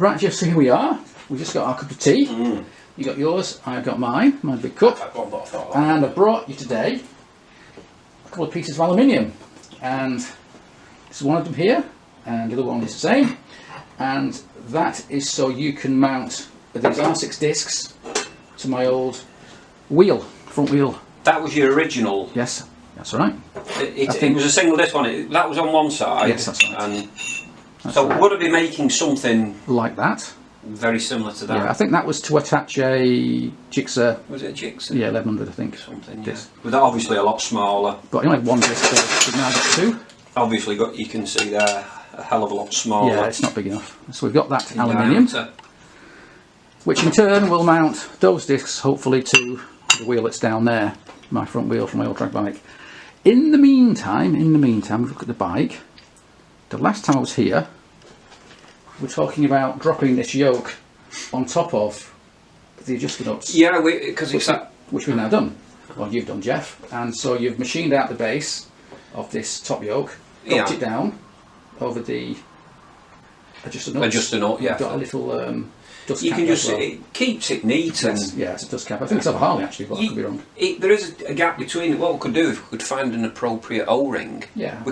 Right, Jeff, so here we are. We just got our cup of tea. You got yours, I've got mine, my big cup. And I brought you today a couple of pieces of aluminium. And this is one of them here, and the other one is the same. And that is so you can mount these R6 discs to my old wheel, front wheel. That was your original? Yes, that's right. It was a single disc one. That was on one side. Yes, that's right. And so would it be making something like that? Very similar to that. Yeah, I think that was to attach a jigsaw. Was it a jigsaw? Yeah, 1100, I think. Something. Yeah. But that obviously a lot smaller. But you only had one disc, so we've now got two. Obviously, you can see there a hell of a lot smaller. Yeah, it's not big enough. So we've got that aluminium, which in turn will mount those discs hopefully to the wheel that's down there, my front wheel for my old track bike. In the meantime, we've looked at the bike. The last time I was here, we're talking about dropping this yoke on top of the adjuster nuts. Yeah, because it's that. Which we've now done. Well, you've done, Jeff. And so you've machined out the base of this top yoke, dropped it down over the adjuster nuts. Adjuster nut, yeah. Got a little dust cap. You can just it keeps it neat. Yes, yeah, it's a dust cap. I think it's off a Harley actually, but I could be wrong. There is a gap between it. What we could do if we could find an appropriate O-ring. Yeah,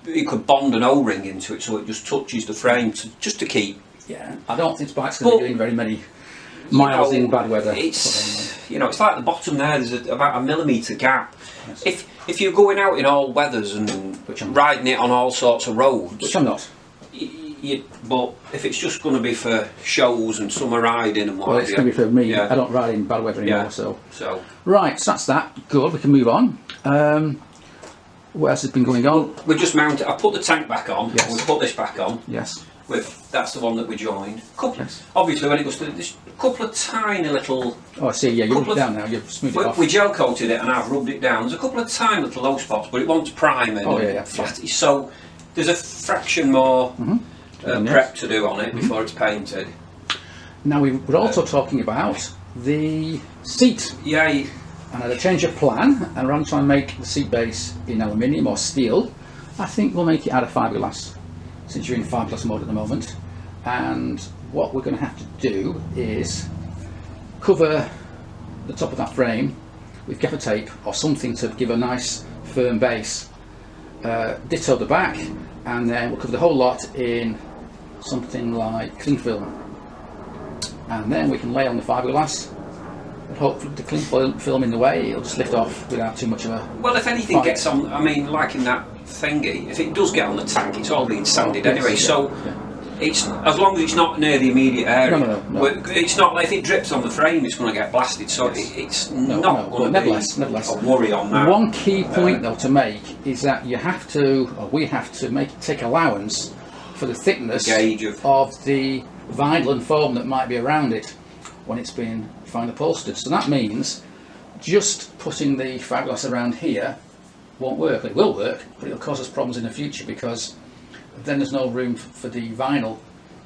you could bond an O-ring into it so it just touches the frame just to keep. Yeah, I don't think this bike's going to be doing very many miles in bad weather. It's it's like the bottom there. There's about a millimetre gap. Yes. If you're going out in all weathers and riding it on all sorts of roads, which I'm not. But if it's just going to be for shows and summer riding and what, well, it's going to be for me. Yeah. I don't ride in bad weather anymore, Yeah. so right. So that's that. Good. We can move on. What else has been going on? We just mounted. I put the tank back on. Yes. And we put this back on. Yes. That's the one that we joined. Yes. Obviously, when it goes to this, a couple of tiny little. Oh, I see. Yeah, you rubbed it down now. You've smoothed it off. We gel coated it, and I've rubbed it down. There's a couple of tiny little low spots, but it wants priming. Oh yeah. So there's a fraction more prep to do on it before it's painted. Now we're also talking about the seat. Yeah. And I had a change of plan, and rather than trying to make the seat base in aluminium or steel, I think we'll make it out of fiberglass, since you're in fiberglass mode at the moment. And what we're going to have to do is cover the top of that frame with gaffer tape or something to give a nice firm base. Ditto the back, and then we'll cover the whole lot in something like cling film. And then we can lay on the fiberglass. Hopefully the cling film in the way, it'll just lift off without too much of a well, if anything gets on, I mean, like in that thingy, if it does get on the tank, it's all being sanded anyway, so it's as long as it's not near the immediate area. No. It's not like if it drips on the frame, it's going to get blasted, so it's not going to be a worry on that. One key point though to make is that you have to, or we have to take allowance for the thickness of the vinyl and foam that might be around it when it's being fine upholstered. So that means just putting the fiberglass around here won't work. It will work, but it'll cause us problems in the future because then there's no room for the vinyl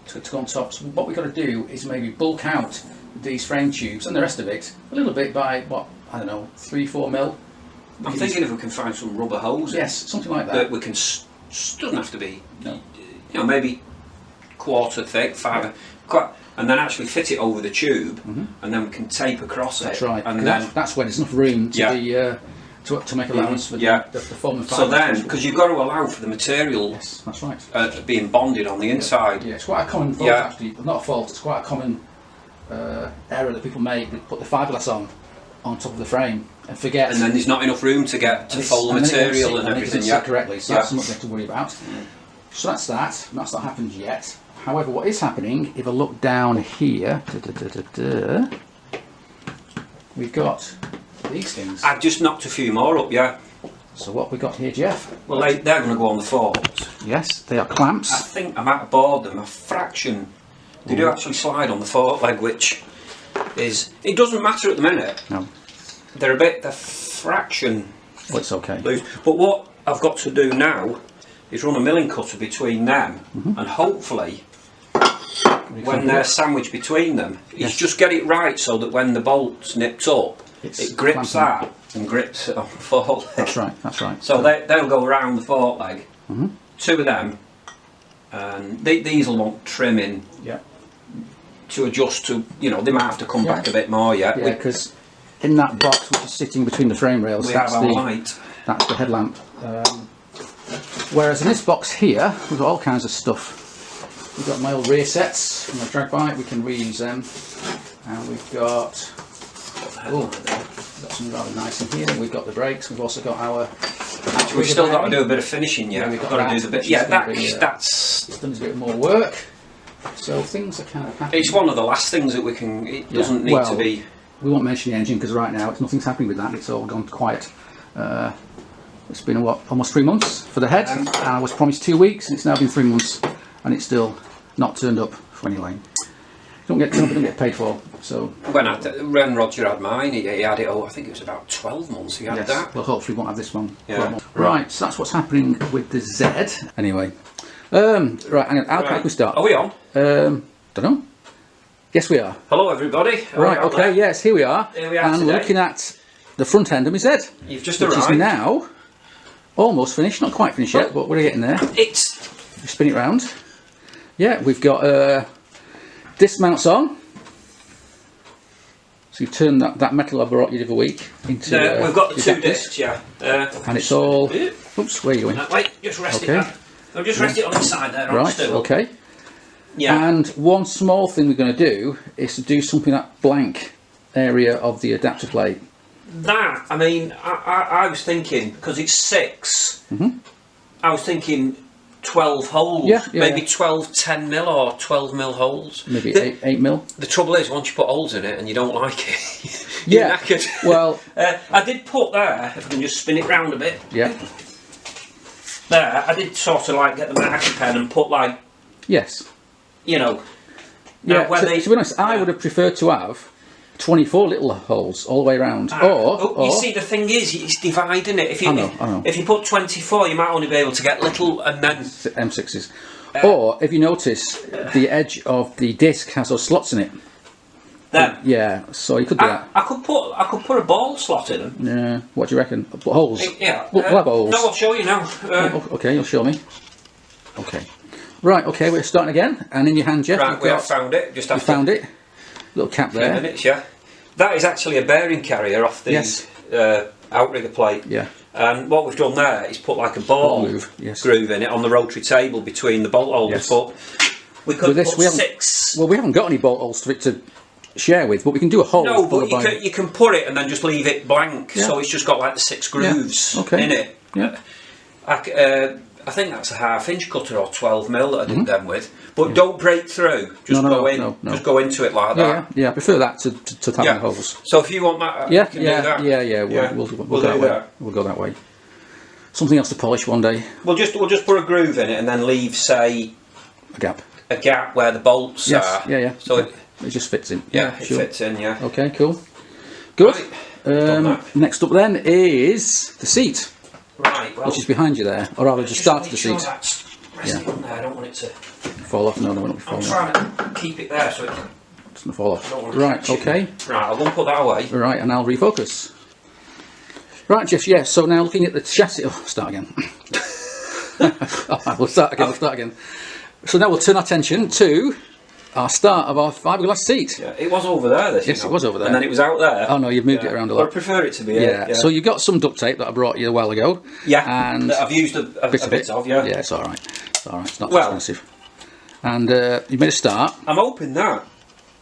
to go on top. So what we've got to do is maybe bulk out these frame tubes and the rest of it a little bit by, what, I don't know, 3-4 mil. I'm thinking if we can find some rubber hoses. Yes, something like that. We can, doesn't have to be, maybe quarter thick, and then actually fit it over the tube, and then we can tape across it. That's right. And that's where there's enough room to be to make allowance for the foam and fibre. So then, because you've got to allow for the material that's right. Being bonded on the inside. Yeah, it's quite a common fault actually. Not a fault, it's quite a common error that people make. They put the fiberglass on top of the frame and forget. And then there's not enough room to get to fold the material and everything. Correctly, so that's something to worry about. So that's that. That's not happened yet. However, what is happening, if I look down here, we've got these things. I've just knocked a few more up, So what we got here, Jeff? Well, they're going to go on the forks. Yes, they are clamps. I think I might have bored them a fraction. They do actually slide on the fork leg, which is, it doesn't matter at the minute. No. They're a fraction Well, it's okay. loose. But what I've got to do now is run a milling cutter between them, and hopefully when they're sandwiched between them, it's just get it right so that when the bolt's nipped up, it grips that and grips it on the fork leg. That's right, that's right. So they'll go around the fork leg, two of them, and these will want trimming to adjust to, you know, they might have to come back a bit more yet. Yeah, because in that box which is sitting between the frame rails, that's the headlamp. Whereas in this box here, we've got all kinds of stuff. We've got my old rear sets from the drag bike, we can reuse them. And we've got something rather nice in here. We've got the brakes, we've also got our... We've still got to do a bit of finishing yet. We've got to do the bit. Yeah, that's... It's done a bit more work. So things are kind of happening. It's one of the last things that we can... It doesn't need to be... We won't mention the engine because right now nothing's happening with that. It's all gone quiet. It's been almost 3 months for the head, and I was promised 2 weeks, and it's now been 3 months, and it's still not turned up for any lane. Don't get paid for. So when Roger had mine, he had it. I think it was about 12 months. He had that. Well, hopefully, we won't have this one. Yeah. Right. So that's what's happening with the Z. Anyway, right. How can we start? Are we on? Don't know. Yes, we are. Hello, everybody. Right. Okay. Yes, here we are. Here we are and today. We're looking at the front end of my Z. You've just which arrived. Is now almost finished. Not quite finished yet, but we're getting there. It's. We spin it round. Yeah, we've got disc mounts on. So you've turned that metal I brought you the other week into. We've got the 2 discs, yeah. And it's all. Oops, where are you going? That way. Just rest it there. I'll just rest it on the side there. Right. Okay. Yeah. And one small thing we're going to do is to do something that blank area of the adapter plate. That, I mean, I was thinking, because it's 6, I was thinking 12 holes, maybe 12 10mm or 12mm holes. Maybe 8mm. The trouble is, once you put holes in it and you don't like it, you're knackered. Well, I did put there, if I can just spin it round a bit. Yeah. There, I did sort of like get the marker pen and put like, yes. You know. Yeah. To be honest, I would have preferred to have 24 little holes all the way around. Or you see, the thing is, it's dividing it. If you, I know. If you put 24, you might only be able to get little and then... M6s. Or, if you notice, the edge of the disc has those slots in it. Then? Yeah, so you could do that. I could put a ball slot in them. Yeah, what do you reckon? Put holes? Yeah. We'll have holes. No, I'll show you now. Okay, you'll show me. Okay. Right, okay, we're starting again. And in your hand, Jeff, right, we have found it. Just after found it. Little cap there. Minutes, yeah. That is actually a bearing carrier off the outrigger plate. Yeah. And what we've done there is put like a ball groove in it on the rotary table between the bolt holders. But we could put 6. Well, we haven't got any bolt holes for it to share with, but we can do a hole. No, but you can put it and then just leave it blank. Yeah. So it's just got like the 6 grooves in it. Yeah. I think that's a 1/2 inch cutter or 12mm that I did them with. But don't break through. Just go in. No. Just go into it like that. Yeah, I prefer that to having holes. So if you want that, you can do that. We'll go that way. We'll go that way. Something else to polish one day. We'll just put a groove in it and then leave, say, a gap where the bolts are. Yeah. So it just fits in. Yeah, it fits in. Yeah. Okay, cool. Good. Right. Next up then is the seat. Right, well, which is behind you there, or rather just start the seat. That's resting on there. I don't want it to fall off. No, not fall off. I'm trying to keep it there so it doesn't fall off. Right, okay. Right, I'll go and put that away. Right, and I'll refocus. Right, Jeff. Yeah. So now looking at the chassis. Oh, start again. We'll start again. So now we'll turn our attention to our start of our fiberglass seat. Yeah, it was over there. It was over there. And then it was out there. Oh no, you've moved it around a lot. I prefer it to be. Yeah. So you've got some duct tape that I brought you a while ago. Yeah. And that I've used a bit of. Yeah. Yeah, it's all right. It's all right. It's not expensive. And you made a start. I'm hoping that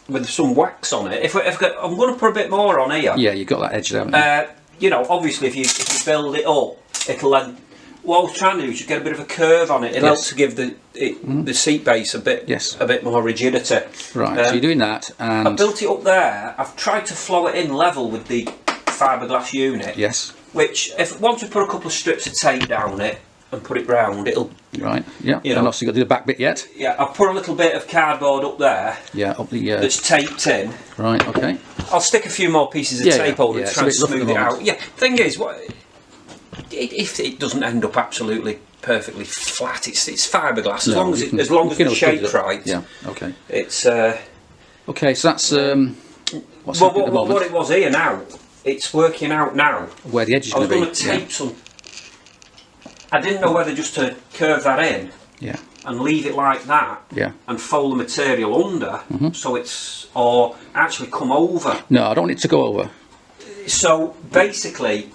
with some wax on it. I'm going to put a bit more on here. Yeah, you've got that edge there, haven't you? You know, obviously, if you build it up, it'll then. What I was trying to do is just get a bit of a curve on it. It helps to give the seat base a bit more rigidity. Right, so you're doing that, and I built it up there. I've tried to flow it in level with the fiberglass unit. Yes. Which, once we put a couple of strips of tape down it and put it round, it'll. Right. Yeah. And obviously you've got to do the back bit yet. Yeah, I've put a little bit of cardboard up there. Yeah, up the. That's taped in. Right. Okay. I'll stick a few more pieces of tape over to try and smooth it out. Yeah. Thing is, if it doesn't end up absolutely perfectly flat, it's fiberglass. As long as the shape's right. Yeah. Okay. It's. Okay, so that's what's happening at the moment. What it was here now, it's working out now. Where the edge is going to be. I was going to tape some. I didn't know whether just to curve that in. Yeah. and leave it like that, and fold the material under, so it's, or actually come over. No, I don't want it to go over. So basically,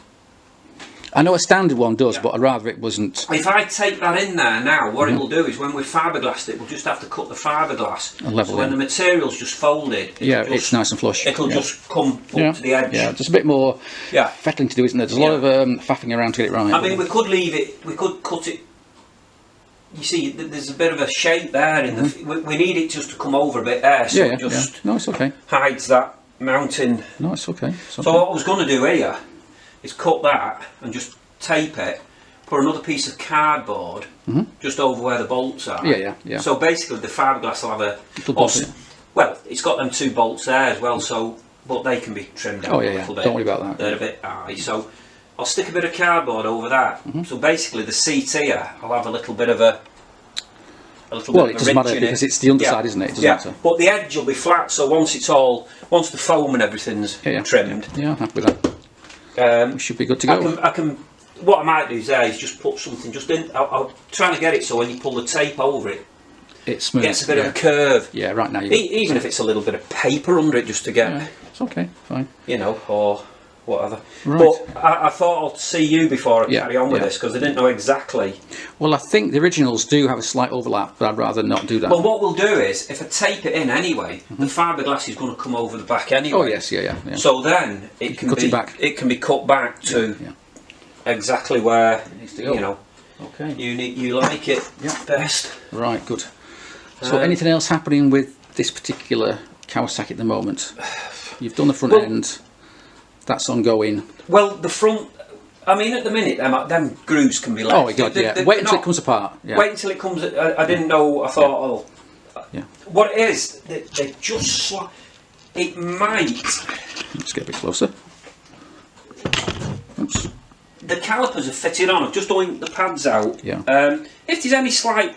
I know a standard one does, but I'd rather it wasn't. If I take that in there now, what it'll do is when we fiberglassed it, we'll just have to cut the fiberglass. So when the material's just folded, it's nice and flush. It'll just come up to the edge. Yeah, just a bit more fettling to do, isn't there? There's a lot of faffing around to get it right. I mean, we could leave it, we could cut it. You see, there's a bit of a shape there. In the, we need it just to come over a bit there, so it just no, it's okay. hides that mounting. No, it's okay. It's okay. So what I was going to do here is cut that and just tape it, put another piece of cardboard just over where the bolts are. Yeah. So basically the fiberglass will have a... well, it's got them 2 bolts there as well, so but they can be trimmed down a little bit. Don't worry about that. They're a bit high, so I'll stick a bit of cardboard over that. So basically the seat here, I'll have a little bit of a... Well, it doesn't matter because it's the underside, isn't it? It doesn't matter. But the edge will be flat, so once the foam and everything's trimmed. Yeah, I'm happy with that. We should be good to go. I can. What I might do is just put something just in. I'll try to get it so when you pull the tape over it, it's smooth. Gets a bit of a curve. Yeah, right now. Even if it's a little bit of paper under it, just to get. Yeah, it's okay, fine. You know, or whatever. Right. But I thought I'd see you before I carry on with this because I didn't know exactly. Well, I think the originals do have a slight overlap, but I'd rather not do that. Well, what we'll do is, if I tape it in anyway, the fiberglass is going to come over the back anyway. Oh yes, yeah. So then it can be back. It can be cut back to exactly where it needs to go. You know. Okay. You like it best. Right. Good. So anything else happening with this particular Kawasaki at the moment? You've done the front end. That's ongoing. Well, the front. I mean, at the minute, them grooves can be left. Oh my God! Wait until it comes apart. Yeah. Wait until it comes. I didn't know. I thought, what it is, they just. It might. Let's get a bit closer. Oops. The calipers are fitted on. I've just oinked the pads out. Yeah. If there's any slight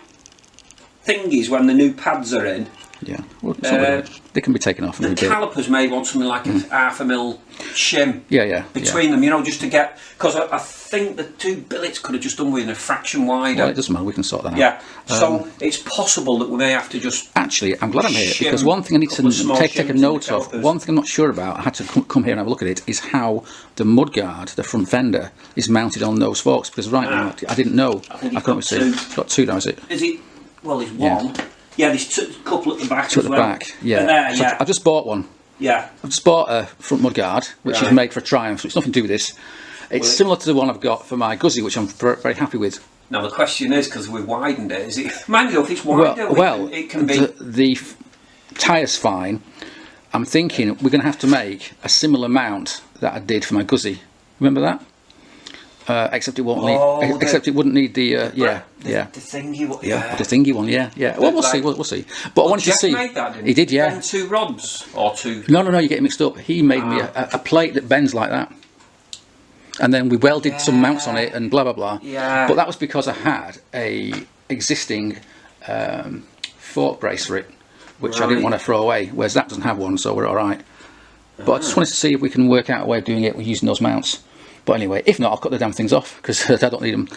thingies when the new pads are in. Yeah. Well, they can be taken off. The calipers may want something like a half a mil shim. Yeah. Between them, you know, just to get, because I think the 2 billets could have just done with a fraction wider. Well, it doesn't matter. We can sort that out. Yeah. So it's possible that we may have to just. Actually, I'm glad I'm here because one thing I need to take a note of. One thing I'm not sure about. I had to come here and have a look at it. Is how the mudguard, the front fender, is mounted on those forks. Because right now I didn't know. I couldn't see. It's got 2 now, is it? Is it? Well, there's one. Yeah, there's a couple at the back. 2 at the back. Yeah. So I just bought one. Yeah. I've just bought a front mudguard, which is made for a Triumph, so it's nothing to do with this. It's similar to the one I've got for my Guzzi, which I'm very happy with. Now the question is, because we've widened it, is it? Mind you, if it's wider, it can be. The tyre's fine. I'm thinking we're going to have to make a similar mount that I did for my Guzzi. Remember that? Except it won't need. Except it wouldn't need the the thingy one. The thingy one. Yeah. Well, we'll see. We'll see. But I wanted to see. Made that, he did. Yeah. Bend 2 rods or 2. No. You get it mixed up. He made me a plate that bends like that. And then we welded some mounts on it and blah blah blah. Yeah. But that was because I had a existing fork brace for it, which I didn't want to throw away. Whereas that doesn't have one, so we're all right. But I just wanted to see if we can work out a way of doing it with using those mounts. But anyway, if not, I'll cut the damn things off because I don't need them.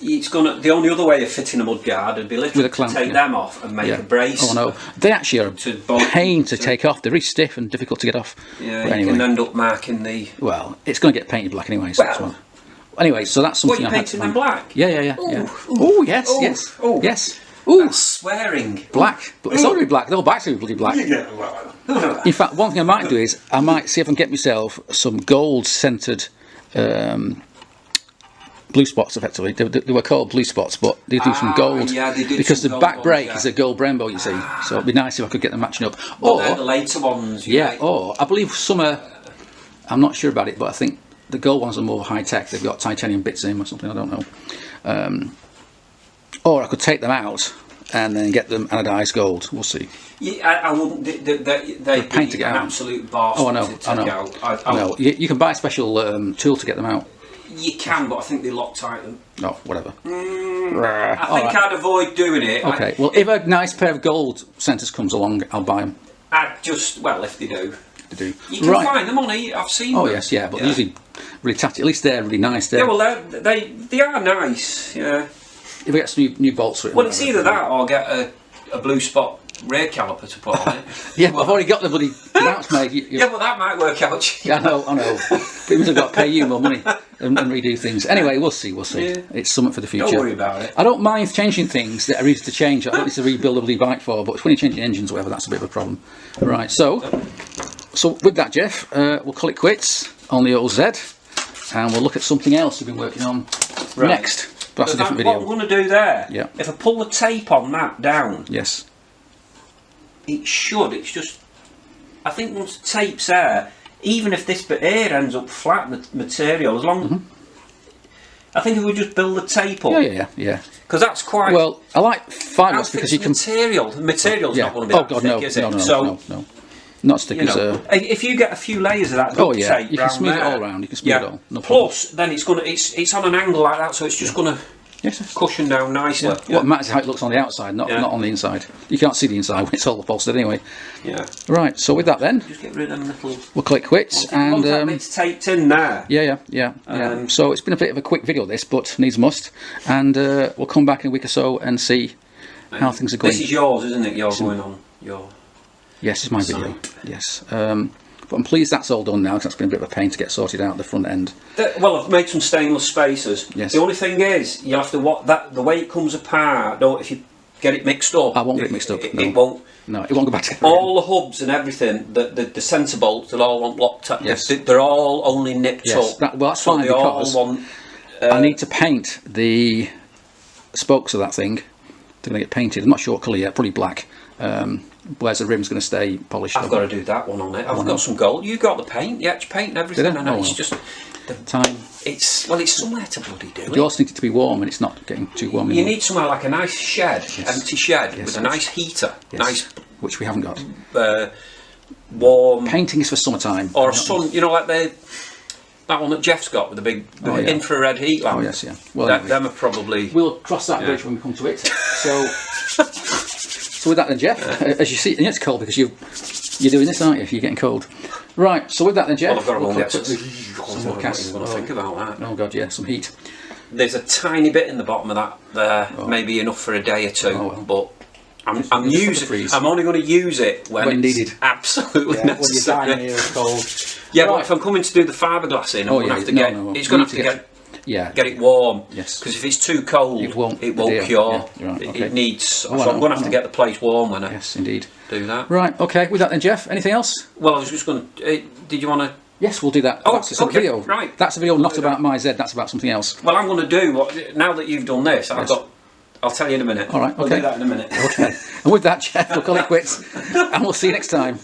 It's gonna. The only other way of fitting a mudguard would be literally to take them off and make a brace. Oh no, they actually are a pain to take off. They're really stiff and difficult to get off. Yeah, but you anyway, can end up marking the. Well, it's going to get painted black anyway. So well, anyway, so that's something I had to. Them black? Yeah. Oh yes. Yes. Ooh, that's swearing. Black, but it's already black. The whole back's bloody black. In fact, one thing I might do is I might see if I can get myself some gold centred blue spots. Effectively, they were called blue spots, but they do some gold. Yeah, they do. Because the back brake is a gold rainbow, you see. So it'd be nice if I could get them matching up. Well, they're the later ones. Or I believe some are. I'm not sure about it, but I think the gold ones are more high tech. They've got titanium bits in them or something. I don't know. Or I could take them out and then get them anodised gold. We'll see. Yeah, I wouldn't. They paint to get out. An absolute bar. Oh, I know. You can buy a special tool to get them out. You can, but I think they Loctite them. Oh, whatever. I think I'd avoid doing it. Okay. Well, if a nice pair of gold centres comes along, I'll buy them. I'd just if they do. You can find them on it. I've seen them. Oh yes, yeah, but usually really tatty. At least they're really nice. Yeah, well, they are nice. Yeah. if we get some new bolts for it. Well, it's either that or get a blue spot rear caliper to put on it. Yeah, I've already got the bloody mounts made. Yeah, but that might work out cheap. Yeah, I know. But it means I've got to pay you more money and redo things. Anyway, we'll see. Yeah. It's something for the future. Don't worry about it. I don't mind changing things that are easy to change. I don't need to rebuild a bloody bike for, but when you're changing engines or whatever, that's a bit of a problem. Right, so with that, Jeff, we'll call it quits on the old Z, and we'll look at something else we've been working on next. But that's a different video. What I'm going to do there, Yeah. if I pull the tape on that down, Yes. it's just, I think once the tape's there, even if this bit here ends up flat, the material, as long, I think if we just build the tape up, Yeah. because that's quite, Well, I like fiberglass because you can. the material's not going to be that thick, is it? No. Not stick You as know, if you get a few layers of that duct tape you can round smooth it there, all around. You can smooth it all. No problem. Plus, then it's on an angle like that, so it's just going to Yes. cushion down nicely. What matters is how it looks on the outside, not on the inside. You can't see the inside when it's all upholstered anyway. Yeah. Right. So with that, then Just get rid of them little. we'll click quits Once that bit's taped in there. Yeah. So it's been a bit of a quick video, this, but needs must. And we'll come back in a week or so and see how things are going. This is yours, isn't it? You're going on your. Yes, it's my video. Yes. But I'm pleased that's all done now, because that's been a bit of a pain to get sorted out the front end. Well, I've made some stainless spacers. Yes. The only thing is, you'll have to watch that the way it comes apart. Don't if you get it mixed up. I won't get it mixed up. No. It won't. No, it won't go back together. All the hubs and everything, the centre bolts, they'll all want locked up. Yes. They're all only nipped Yes. up. Well, that's so fine, they because all want, I need to paint the spokes of that thing. They're going to get painted. I'm not sure what colour yet, probably black. Whereas the rim's going to stay polished. I've got to do that one on it. I've got some gold. You got the paint, yeah, paint and everything. Did I? And Oh, it's well. just Time. it's somewhere to bloody do it. Yours needs to be warm, and it's not getting too warm You anymore. need somewhere like a nice shed, empty shed with a nice heater, Yes. Which we haven't got. warm, Painting is for summertime. or a sun. You know, like that one that Jeff's got with the big infrared heat lamp. Oh yes, yeah. Well, That, anyway. them are probably. We'll cross that bridge when we come to it. So with that then, Jeff, as you see, and it's cold because you're doing this, aren't you? You're getting cold. Right. So with that then, Jeff. Well, I've got to go and get some more cast. I'm going to think about that. Oh god, yeah, some heat. There's a tiny bit in the bottom of that there, maybe enough for a day or two, but I'm only going to use it when it's needed. Absolutely necessary. When you're dying here, it's cold. Yeah, Right. but if I'm coming to do the fiberglass in, I'm going to have to get. It's going to have to get it warm. Yes. Because if it's too cold, it won't cure. Yeah, right, okay. It needs. So I'm going to have to get the place warm when I Yes, indeed. do that. Right. Okay. With that then, Jeff. Anything else? Well, I was just going to. Did you want to? Yes, we'll do that. Oh, That's a okay, video. right. That's a video not about my Z. That's about something else. Well, I'm going to do what. Now that you've done this, I'll tell you in a minute. All right. We'll Okay. do that in a minute. Okay. And with that, Jeff, we'll call it quits, and we'll see you next time.